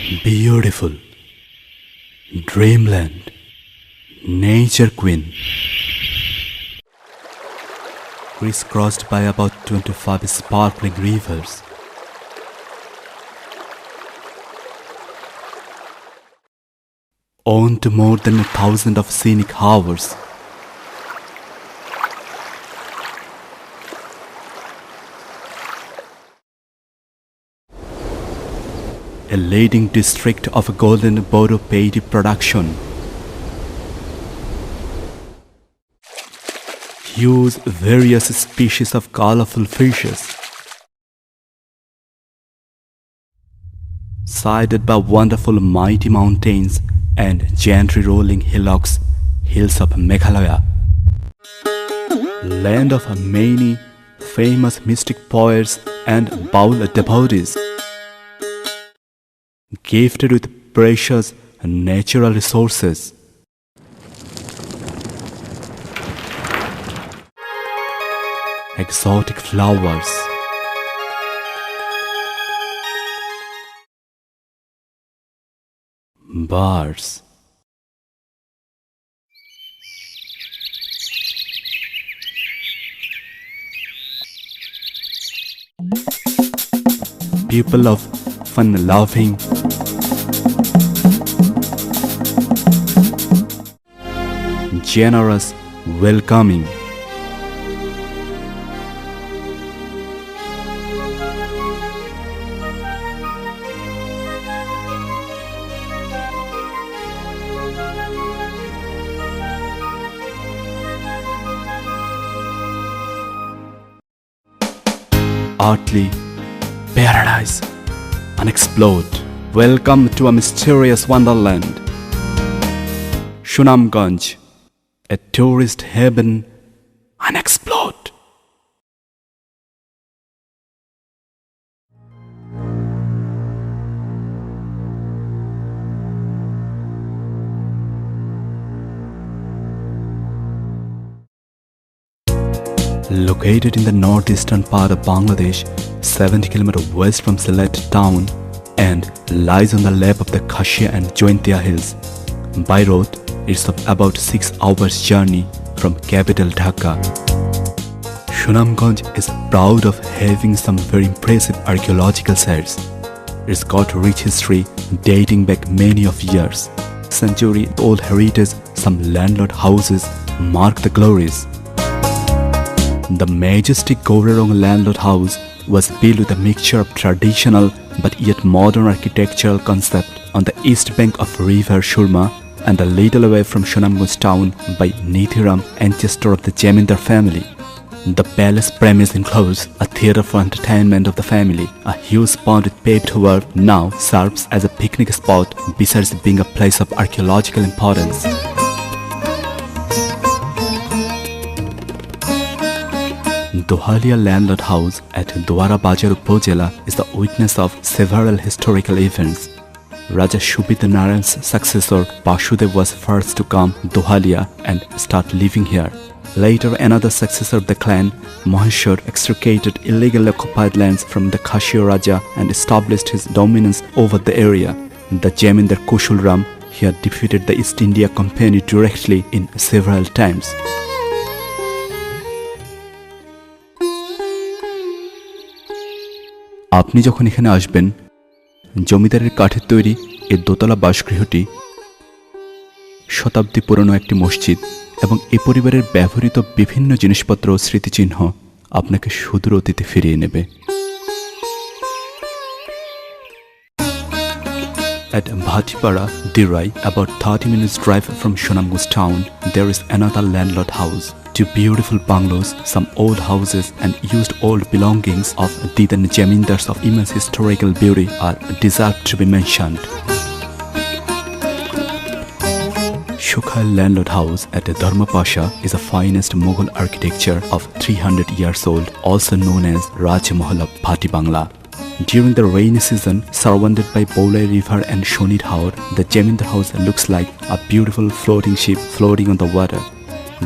Beautiful. Dreamland. Nature Queen. Crisscrossed by about 25 sparkling rivers. On to more than 1,000 of scenic harbors. A leading district of golden Bodo paddy production. Huge various species of colorful fishes. Sided by wonderful mighty mountains and gently rolling hillocks, hills of Meghalaya. Land of many famous mystic poets and Baul devotees. Gifted with precious natural resources. Exotic flowers. Birds. People of fun-loving, generous, welcoming. Earthly paradise unexplored. Welcome to a mysterious wonderland. Sunamganj, a tourist haven unexplored. Located in the northeastern part of Bangladesh, 70 km west from Sylhet town, and lies on the lap of the Khashia and Jointia hills. By road, it's of about 6 hours journey from capital Dhaka. Sunamganj is proud of having some very impressive archaeological sites. It's got rich history dating back many of years. Century-old heritage, some landlord houses mark the glories. The majestic Gaurarong landlord house was built with a mixture of traditional but yet modern architectural concept on the east bank of river Surma and a little away from Sunamganj town by Nithiram, ancestor of the Jamindar family. The palace premise includes a theatre for entertainment of the family. A huge pond with paved work now serves as a picnic spot besides being a place of archaeological importance. Dohalia landlord house at Dwara Bajar Upazila is the witness of several historical events. Raja Shubhita Narayan's successor Bashudev was first to come Dohalia and start living here. Later, another successor of the clan, Maheshwar, extricated illegally occupied lands from the Khashia Raja and established his dominance over the area. The Jamindar Kushulram here defeated the East India Company directly in several times. আপনি যখন এখানে আসবেন, জমিদারের কাঠের তৈরি এই দোতলা বাসগৃহটি শতাব্দী পুরনো একটি মসজিদ এবং এই পরিবারের ব্যবহৃত বিভিন্ন জিনিসপত্র ও স্মৃতিচিহ্ন আপনাকে সুদূর অতীতে ফিরিয়ে নেবে। At Bhatipara, Dirai, about 30 minutes drive from Sunamganj town, there is another landlord house. 2 beautiful bungalows, some old houses and used old belongings of the then Jamindars of immense historical beauty are deserved to be mentioned. Shukhal landlord house at Dharmapasha is the finest Mughal architecture of 300 years old, also known as Raj Mahal of Bhati Bangla. During the rainy season, surrounded by Bolai River and Shonid Haur, the Jamindar house looks like a beautiful floating ship floating on the water.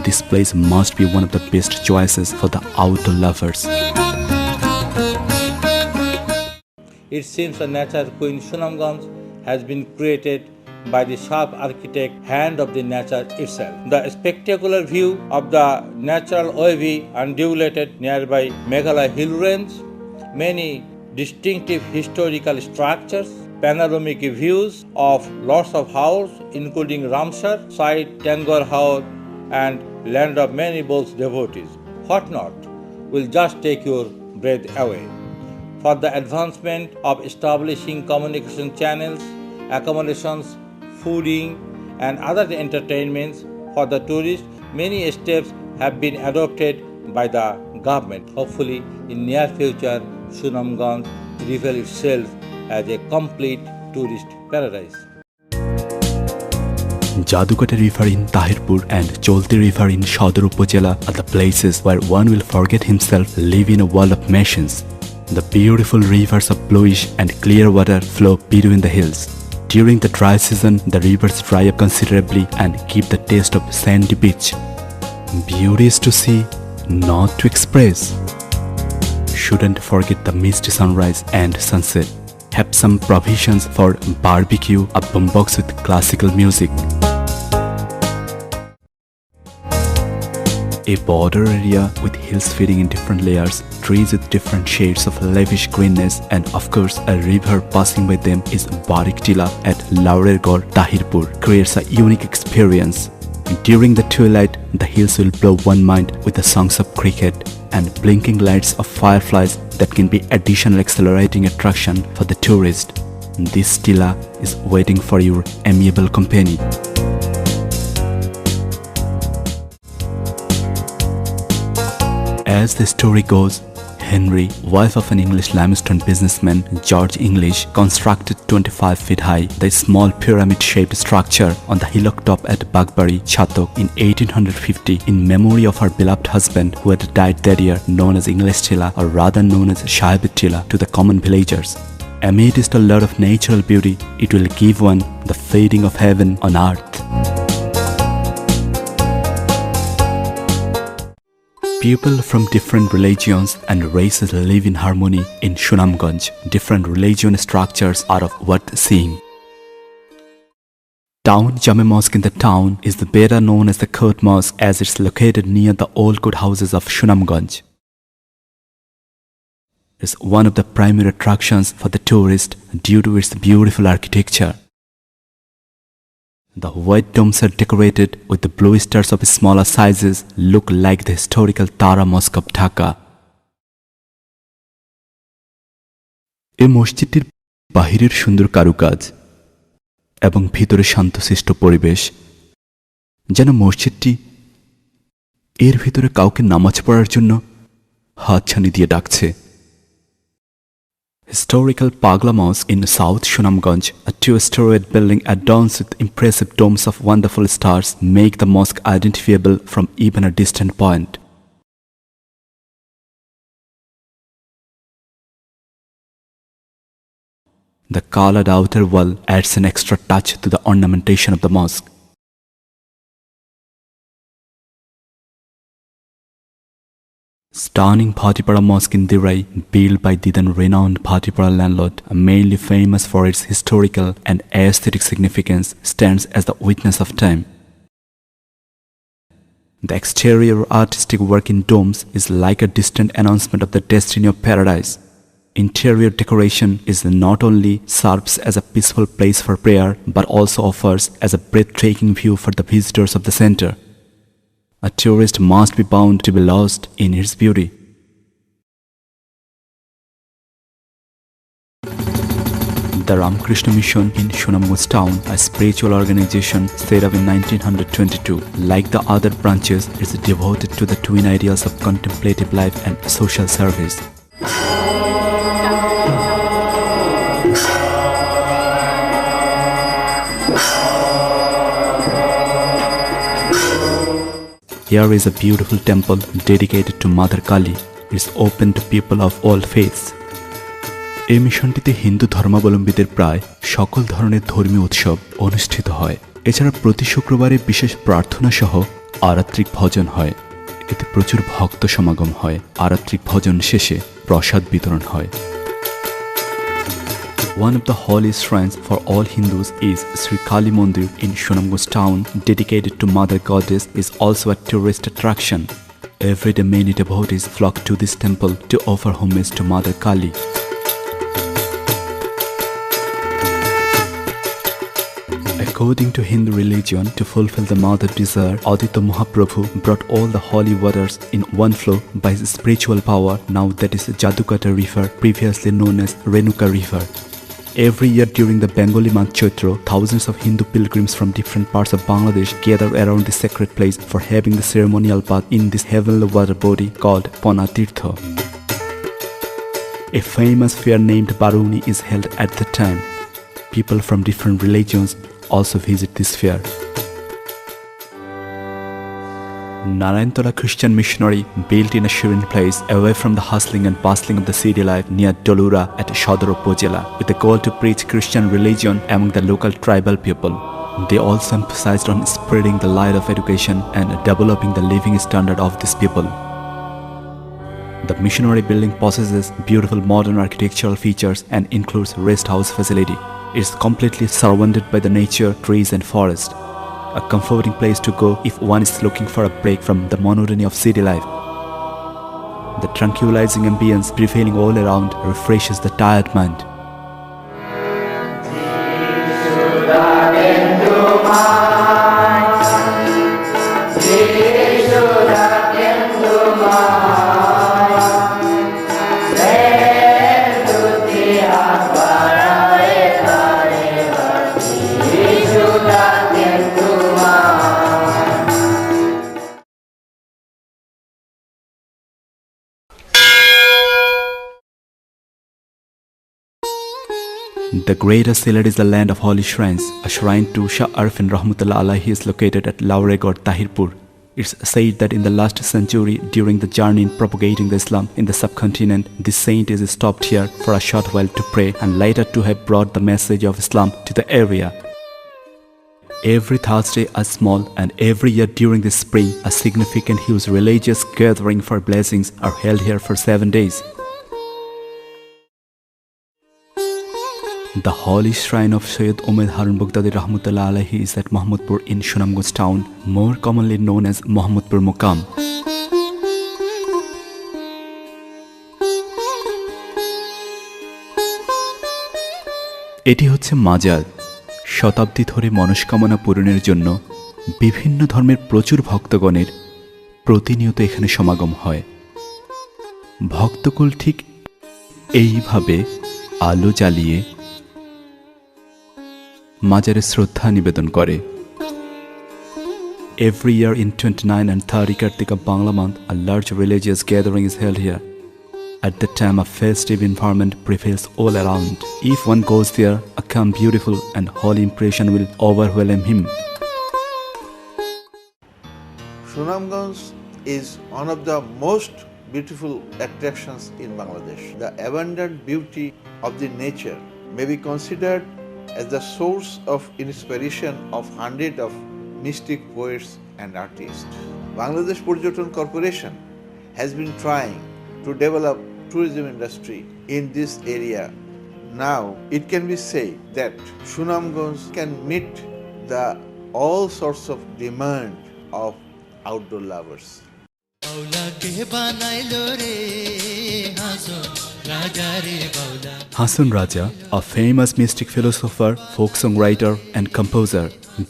This place must be one of the best choices for the outdoor lovers. It seems a nature queen Sunamganj has been created by the sharp architect hand of the nature itself. The spectacular view of the natural wavy undulated nearby Meghalaya hill range, many distinctive historical structures, panoramic views of lots of houses including Ramsar, site Tangor House and land of many bulls devotees. What not will just take your breath away. For the advancement of establishing communication channels, accommodations, fooding and other entertainments for the tourists, many steps have been adopted by the government. Hopefully, in near future, Sunamganj reveal itself as a complete tourist paradise. Jadukota River in Tahirpur and Cholti River in Sodor Upazila are the places where one will forget himself, live in a world of machines. The beautiful rivers of bluish and clear water flow between the hills. During the dry season, the rivers dry up considerably and keep the taste of sandy beach. Beauty is to see, not to express. Shouldn't forget the misty sunrise and sunset. Have some provisions for barbecue, a boombox with classical music. A border area with hills feeding in different layers, trees with different shades of lavish greenness, and of course a river passing by them is Barik Tila at Laurergor, Tahirpur creates a unique experience. During the twilight, the hills will blow one mind with the songs of cricket and blinking lights of fireflies that can be additional accelerating attraction for the tourist. This Tila is waiting for your amiable company. As the story goes, Henry, wife of an English limestone businessman, George English, constructed 25 feet high the small pyramid-shaped structure on the hillock top at Bagbari, Chatok in 1850 in memory of her beloved husband who had died that year, known as English Tila or rather known as Shahibit Tila to the common villagers. Amidst a lot of natural beauty, it will give one the feeling of heaven on earth. People from different religions and races live in harmony in Sunamganj. Different religion structures are of worth seeing. Town Jame Mosque in the town is the better known as the Court Mosque as it's located near the old court houses of Sunamganj. It's one of the primary attractions for the tourist due to its beautiful architecture. The white domes are decorated with the blue stars of smaller sizes, look like the historical Tara Mosque of Dhaka. এই মসজিদটির বাহিরের সুন্দর কারুকাজ এবং ভিতরে শান্তশিষ্ট পরিবেশ যেন মসজিদটি এর ভিতরে কাউকে নামাজ পড়ার জন্য হাতছানি দিয়ে ডাকছে। Historical Pagla Mosque in South Sunamganj, a two-storied building adorned with impressive domes of wonderful stars, make the mosque identifiable from even a distant point. The colored outer wall adds an extra touch to the ornamentation of the mosque. Stunning Bhatipara Mosque in Dirai, built by the then renowned Bhatipara landlord, mainly famous for its historical and aesthetic significance, stands as the witness of time. The exterior artistic work in domes is like a distant announcement of the destiny of paradise. Interior decoration is not only serves as a peaceful place for prayer, but also offers as a breathtaking view for the visitors of the center. A tourist must be bound to be lost in its beauty. The Ramakrishna Mission in Sunamganj town, a spiritual organization set up in 1922, like the other branches, is devoted to the twin ideals of contemplative life and social service. Here is a beautiful temple dedicated to Mother Kali. It is open to people of all faiths. এই মিশনটিতে হিন্দু ধর্মাবলম্বীদের প্রায় সকল ধরনের ধর্মীয় উৎসব অনুষ্ঠিত হয়। এছাড়া প্রতি শুক্রবারে বিশেষ প্রার্থনা সহ আরাত্রিক ভজন হয়। এতে প্রচুর ভক্ত সমাগম হয়। আরাত্রিক ভজন শেষে প্রসাদ বিতরণ হয়। One of the holiest shrines for all Hindus is Sri Kali Mandir in Sunamganj town, dedicated to Mother Goddess, is also a tourist attraction. Every day many devotees flock to this temple to offer homage to Mother Kali. According to Hindu religion, to fulfill the mother desire, Aditya Mahaprabhu brought all the holy waters in one flow by his spiritual power. Now that is Jadukata River, previously known as Renuka River. Every year during the Bengali month Chaitra, thousands of Hindu pilgrims from different parts of Bangladesh gather around this sacred place for having the ceremonial bath in this heavenly water body called Panatirtha. A famous fair named Baruni is held at the time. People from different religions also visit this fair. Narayantala Christian missionary built in a serene place away from the hustling and bustling of the city life near Dolura at Shodor Upazila, with the goal to preach Christian religion among the local tribal people. They also emphasized on spreading the light of education and developing the living standard of these people. The missionary building possesses beautiful modern architectural features and includes rest house facility. It is completely surrounded by the nature, trees and forest. A comforting place to go if one is looking for a break from the monotony of city life. The tranquilizing ambience prevailing all around refreshes the tired mind. The Greater Sylhet is the land of holy shrines. A shrine to Shah Arfin Rahmatullah Alaihi is located at Lauregod, Tahirpur. It's said that in the last century, during the journey in propagating the Islam in the subcontinent, this saint is stopped here for a short while to pray and later to have brought the message of Islam to the area. Every Thursday, a small and every year during the spring, a significant huge religious gathering for blessings are held here for 7 days. The holy shrine of Sayyid Umayyad Harun Baghdadi Rahmatullah Alaihi is at Mohammedpur in Sunamganj town, more commonly known as Mohammedpur Muqam. এটি হচ্ছে মাজার। শতাব্দী ধরে মনস্কামনা পূরণের জন্য বিভিন্ন ধর্মের প্রচুর ভক্তগণের প্রতিনিয়ত এখানে সমাগম হয়। ভক্তকুল ঠিক এইভাবে আলো জ্বালিয়ে মাজারে শ্রদ্ধা নিবেদন করে। Every year in 29 and 30 Kartika Bangla month, a large religious gathering is held here. At that time, a festive environment prevails all around. If one goes there, a calm, beautiful and holy impression will overwhelm him. Sunamganj is one of the most beautiful attractions in Bangladesh. The abundant beauty of the nature may be considered as the source of inspiration of hundreds of mystic poets and artists. Bangladesh Porjoton Corporation has been trying to develop tourism industry in this area. Now it can be said that Sunamganj can meet the all sorts of demand of outdoor lovers. Hasan Raja, a famous mystic philosopher, folk songwriter and composer,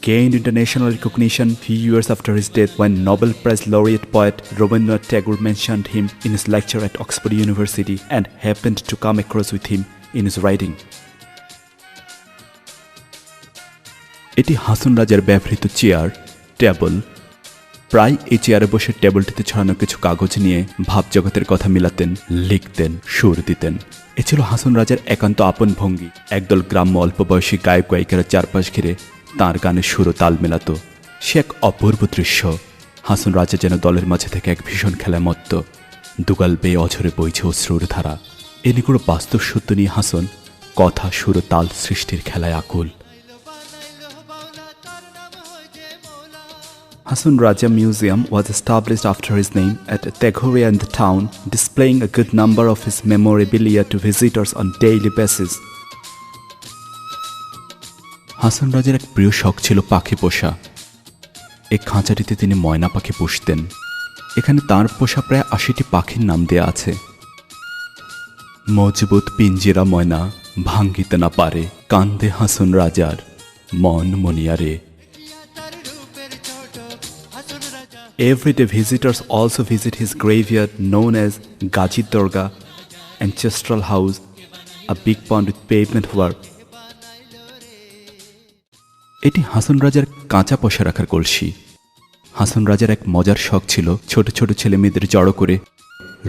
gained international recognition few years after his death when Nobel Prize laureate poet Rabindranath Tagore mentioned him in his lecture at Oxford University and happened to come across with him in his writing. এটি হাসন রাজার ব্যবহৃত chair, table. প্রায় এই চেয়ারে বসে টেবলটিতে ছড়ানো কিছু কাগজ নিয়ে ভাবজগতের কথা মিলাতেন, লিখতেন, সুর দিতেন। এ ছিল হাসন রাজার একান্ত আপন ভঙ্গি। একদল গ্রাম্য অল্প বয়সী গায়ক গায়িকারা চারপাশ ঘিরে তাঁর গানে সুর ও তাল মেলাত। সে এক অপূর্ব দৃশ্য। হাসন রাজা যেন দলের মাঝে থেকে এক ভীষণ খেলায় মত্ত। দুগাল বেয়ে অঝরে বইছে অশ্রুর ধারা। এ নিগুড়ো বাস্তব সত্য নিয়ে হাসন কথা, সুর ও তাল সৃষ্টির খেলায় আকুল। Hasan Raja Museum was established after his name at Teghore in the town, displaying a good number of his memorabilia to visitors on daily basis. Hasan রাজার এক প্রিয় শখ ছিল পাখি পোষা। এই খাঁচাটিতে তিনি ময়না পাখি পুষতেন। এখানে তাঁর পোষা প্রায় ৮০টি পাখির নাম দেয়া আছে। মজবুত পিঞ্জিরা ময়না ভাঙ্গিতে না পারে, কান্দে হাসন রাজার মন মনিয়ারে। Every day visitors also visit his graveyard known as Gaji Durga, ancestral house, a big pond with pavement work. এটি হাসন রাজার কাঁচা পয়সা রাখার কলসি। হাসন রাজার এক মজার শখ ছিল ছোট ছোট ছেলে মেয়েদের জড়ো করে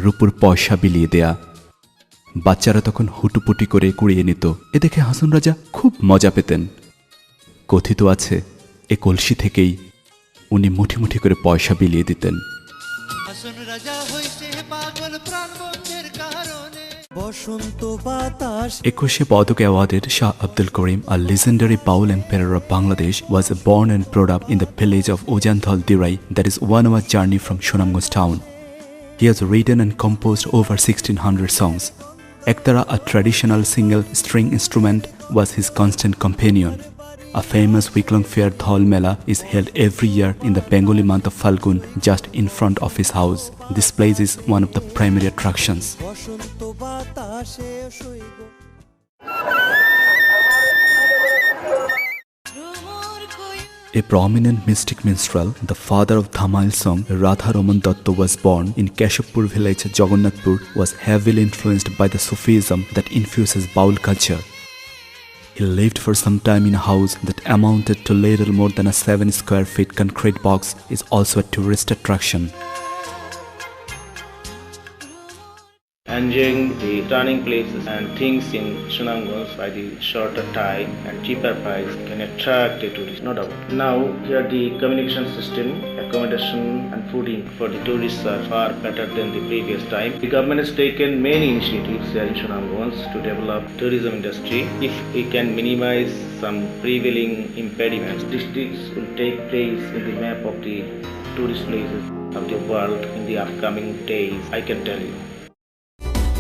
রূপুর পয়সা বিলিয়ে দেয়া। বাচ্চারা তখন হুটুপুটি করে কুড়িয়ে নিত। এ দেখে হাসন রাজা খুব মজা পেতেন। কথিত আছে এ কলসি থেকেই উনি মুঠি মুঠি করে পয়সা বিলিয়ে দিতেন। একুশে পদক awarded Shah Abdul Karim, a legendary Baul emperor of Bangladesh, was born and brought up in the village of Ojanthal Dirai, that is 1 hour journey from Sunamganj town. He has written and composed over 1600 songs. Ektara, a traditional single string instrument, was his constant companion. A famous week-long fair Dhol Mela is held every year in the Bengali month of Falgun just in front of his house. This place is one of the primary attractions. A prominent mystic minstrel, the father of Dhamail song, Radha Raman Datta, was born in Keshapur village, Jagannathpur, was heavily influenced by the Sufism that infuses Baul culture. He lived for some time in a house that amounted to little more than a 7 square feet concrete box, is also a tourist attraction. Enjoying the stunning places and things in Sunamganj by the shorter time and cheaper price can attract a tourist, no doubt. Now, here the communication system, accommodation and fooding for the tourists are far better than the previous time. The government has taken many initiatives here in Sunamganj to develop tourism industry. If we can minimize some prevailing impediments, districts will take place in the map of the tourist places of the world in the upcoming days, I can tell you.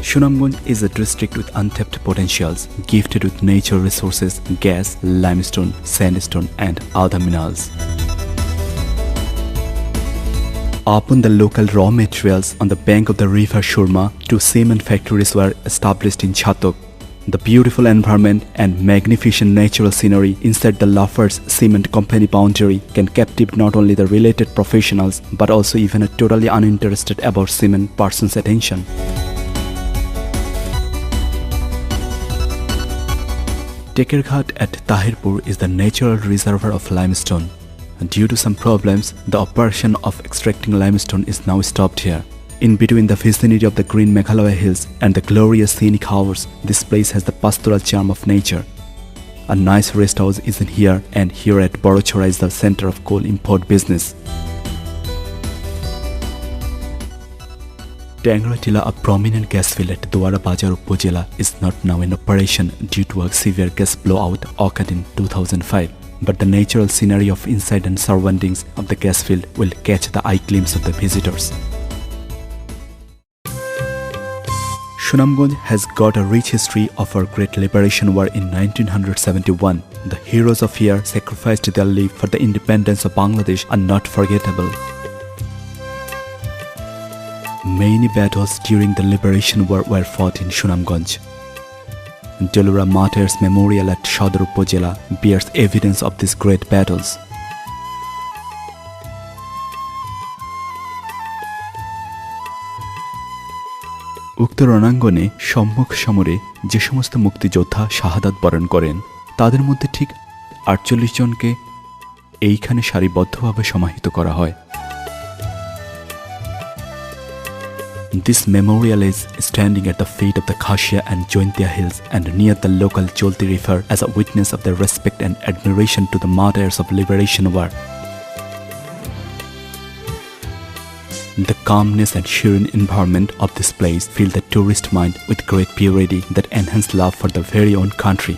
Sunamganj is a district with untapped potentials, gifted with nature resources, gas, limestone, sandstone and other minerals. Upon the local raw materials on the bank of the river Shurma, 2 cement factories were established in Chatok. The beautiful environment and magnificent natural scenery inside the Lafarge Cement Company boundary can captivate not only the related professionals but also even a totally uninterested about cement person's attention. Tekerghat at Tahirpur is the natural reservoir of limestone. Due to some problems, the operation of extracting limestone is now stopped here. In between the vicinity of the green Meghalaya hills and the glorious scenic hours, this place has the pastoral charm of nature. A nice rest house is in here, and here at Borochora is the center of coal import business. Tangratila, a prominent gas field at Dwara Bajar Upazila, is not now in operation due to a severe gas blowout occurred in 2005. But the natural scenery of inside and surroundings of the gas field will catch the eye glimpse of the visitors. Sunamganj has got a rich history of our great liberation war in 1971. The heroes of here sacrificed their life for the independence of Bangladesh are not forgettable. Many battles during the liberation war were fought in Sunamganj. Delura Martyrs Memorial at Shodor Upazila bears evidence of these great battles. উক্ত রণাঙ্গনে সম্মুখ সমরে যে সমস্ত মুক্তিযোদ্ধা শাহাদাত বরণ করেন তাদের মধ্যে ঠিক ৪৮ জনকে এইখানে সারিবদ্ধভাবে সমাহিত করা হয়। This memorial is standing at the feet of the Khashia and Jointia hills and near the local Jolti river as a witness of their respect and admiration to the martyrs of liberation war. The calmness and serene environment of this place fill the tourist mind with great purity that enhance love for their very own country.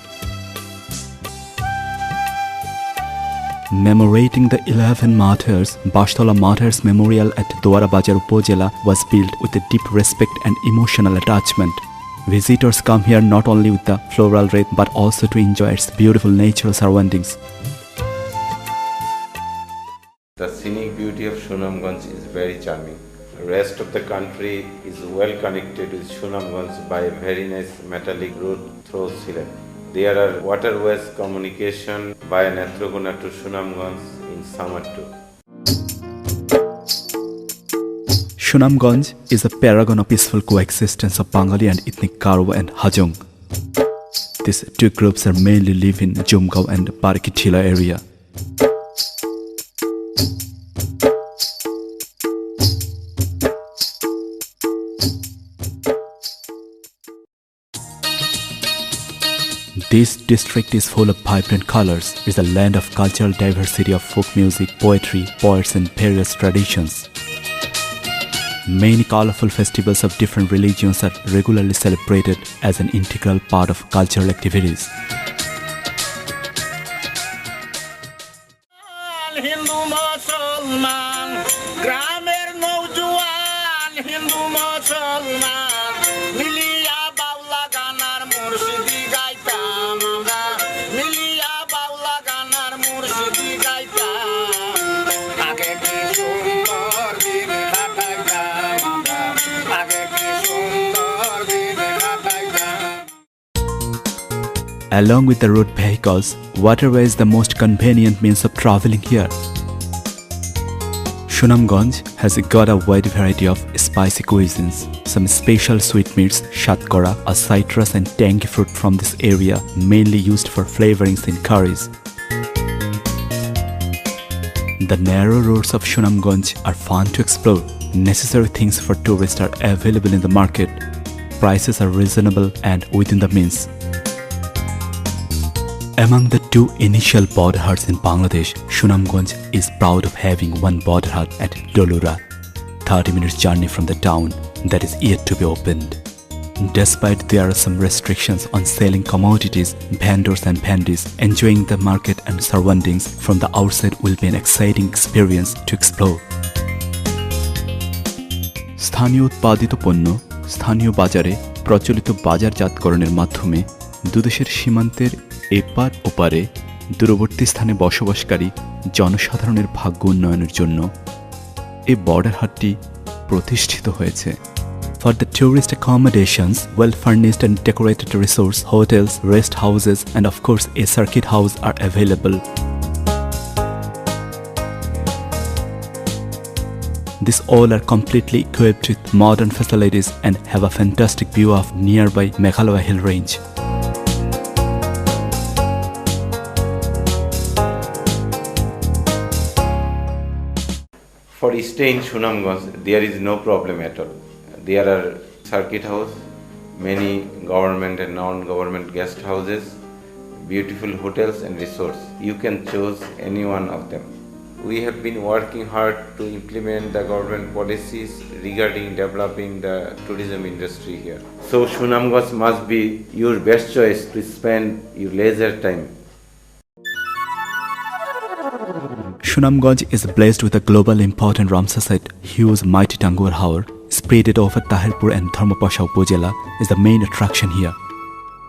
Commemorating the 11 martyrs, Bashtola Martyrs Memorial at Dwara Bajar Upazila was built with a deep respect and emotional attachment. Visitors come here not only with the floral wreath but also to enjoy its beautiful natural surroundings. The scenic beauty of Sunamganj is very charming. The rest of the country is well connected with Sunamganj by a very nice metallic road through Sylhet. There are waterways communication via Netrokona to Sunamganj in summer too. Sunamganj is a paragon of peaceful coexistence of Bengali and ethnic Karo and Hajong. These two groups are mainly live in Jumgaon and Barikitila area. This district is full of vibrant colors. It is a land of cultural diversity of folk music, poetry, poets and various traditions. Many colorful festivals of different religions are regularly celebrated as an integral part of cultural activities. Along with the road vehicles, waterway is the most convenient means of traveling here. Sunamganj has got a wide variety of spicy cuisines. Some special sweetmeats, shatkara, a citrus and tangy fruit from this area, mainly used for flavorings in curries. The narrow roads of Sunamganj are fun to explore. Necessary things for tourists are available in the market. Prices are reasonable and within the means. Among the two initial border huts in Bangladesh, Sunamganj is proud of having one border hut at Dolura, 30 minutes journey from the town, that is yet to be opened. Despite there are some restrictions on selling commodities, vendors and bandis, enjoying the market and surroundings from the outside will be an exciting experience to explore. স্থানীয় উৎপাদিত পণ্য স্থানীয় বাজারে প্রচলিত বাজারজাতকরণের মাধ্যমে দুদেশের সীমান্তের এপার ওপারে দূরবর্তী স্থানে বসবাসকারী জনসাধারণের ভাগ্য উন্নয়নের জন্য এই বর্ডার হাটটি প্রতিষ্ঠিত হয়েছে। For the tourist accommodations, well-furnished and decorated resorts, hotels, rest houses and of course a circuit house are available. These all are completely equipped with modern facilities and have a fantastic view of nearby Meghalaya hill range. For staying in Sunamganj, there is no problem at all. There are circuit house, many government and non-government guest houses, beautiful hotels and resorts. You can choose any one of them. We have been working hard to implement the government policies regarding developing the tourism industry here. So Sunamganj must be your best choice to spend your leisure time. Sunamganj is blessed with a global important Ramsar site, huge mighty Tanguar Haor, spread over Tahirpur and Dharmapasha Upazila, is the main attraction here.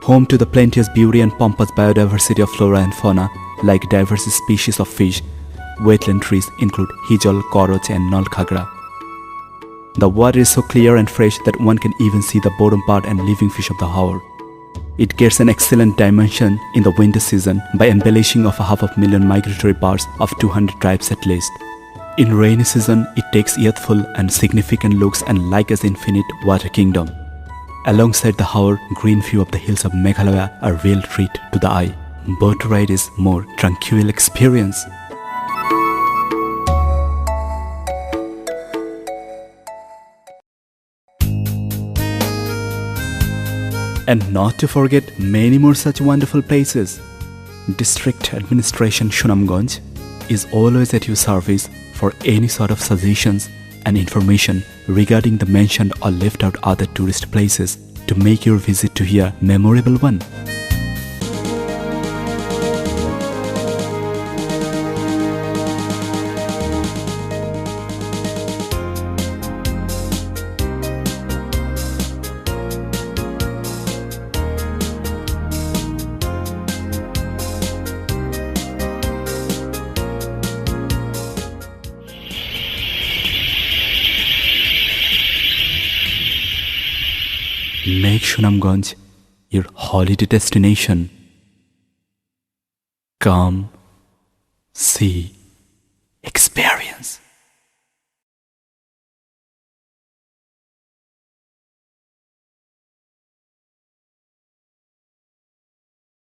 Home to the plenteous beauty and pompous biodiversity of flora and fauna, like diverse species of fish, wetland trees include hijol, koroch and nalkhagra. The water is so clear and fresh that one can even see the bottom part and living fish of the Haor. It gets an excellent dimension in the winter season by embellishing of 500,000 migratory birds of 200 tribes at least. In rainy season, it takes youthful and significant looks and like an infinite water kingdom. Alongside the Haor, green view of the hills of Meghalaya are real treat to the eye. Boat ride is more tranquil experience. And not to forget many more such wonderful places. District Administration Sunamganj is always at your service for any sort of suggestions and information regarding the mentioned or left out other tourist places to make your visit to here memorable one. Make Sunamganj your holiday destination. Come, see, experience.